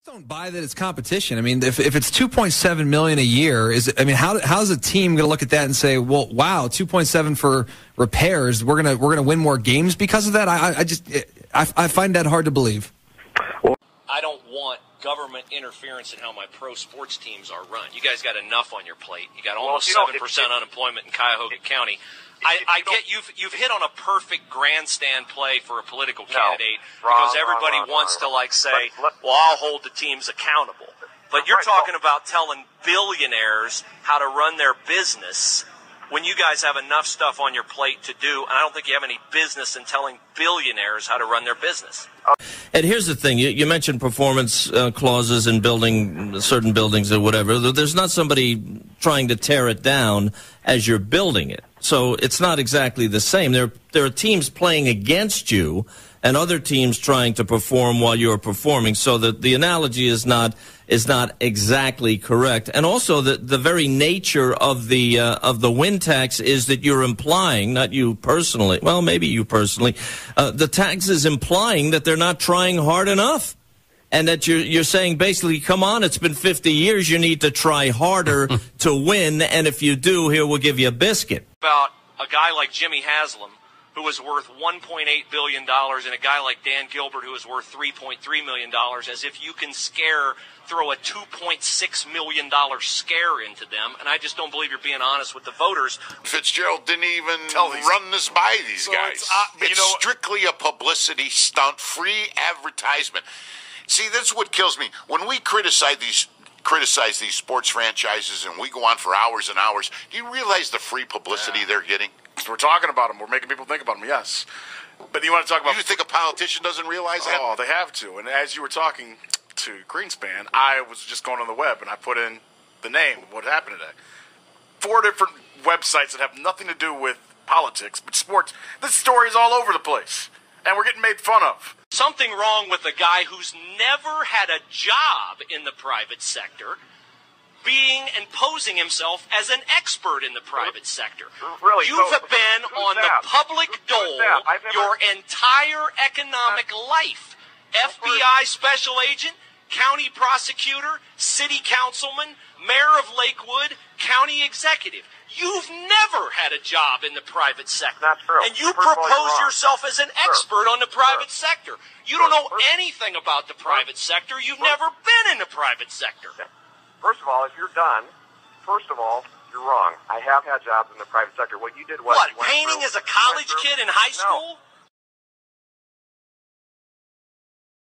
Don't buy that it's competition. I mean, if it's $2.7 million a year, how's a team going to look at that and say, well, wow, 2.7 for repairs, we're gonna win more games because of that? I find that hard to believe. I don't want government interference in how my pro sports teams are run. You guys got enough on your plate. You got almost 7% unemployment in Cuyahoga County. I get you've hit on a perfect grandstand play for a political candidate because everybody wants to say, well, I'll hold the teams accountable. But you're talking about telling billionaires how to run their business when you guys have enough stuff on your plate to do, and I don't think you have any business in telling billionaires how to run their business. And here's the thing. You mentioned performance clauses in building certain buildings or whatever. There's not somebody trying to tear it down as you're building it. So it's not exactly the same. There are teams playing against you and other teams trying to perform while you're performing. So the analogy is not exactly correct. And also the very nature of the win tax is that you're implying, not you personally, well, maybe you personally, the tax is implying that they're not trying hard enough. And that you're saying basically, come on, it's been 50 years, you need to try harder to win, and if you do, here, we'll give you a biscuit. About a guy like Jimmy Haslam, who was worth $1.8 billion, and a guy like Dan Gilbert, who was worth $3.3 million, as if you can throw a $2.6 million scare into them, and I just don't believe you're being honest with the voters. FitzGerald didn't even run this by these guys. It's strictly a publicity stunt, free advertisement. See, that's what kills me. When we criticize these sports franchises and we go on for hours and hours, do you realize the free publicity they're getting? We're talking about them. We're making people think about them, yes. But you want to talk about... You think a politician doesn't realize that? Oh, they have to. And as you were talking to Greenspan, I was just going on the web and I put in the name of what happened today. 4 different websites that have nothing to do with politics, but sports. This story is all over the place. And we're getting made fun of. Something wrong with a guy who's never had a job in the private sector being and posing himself as an expert in the private sector. Really? You've been on the public dole your entire economic life. FBI special agent, county prosecutor, city councilman, mayor of Lakewood, county executive. You've never had a job in the private sector. That's true. And you propose yourself as an expert on the private sector. You don't know anything about the private sector. You've never been in the private sector. First of all, if you're done, you're wrong. I have had jobs in the private sector. What you did was... What, painting as a college kid in high school?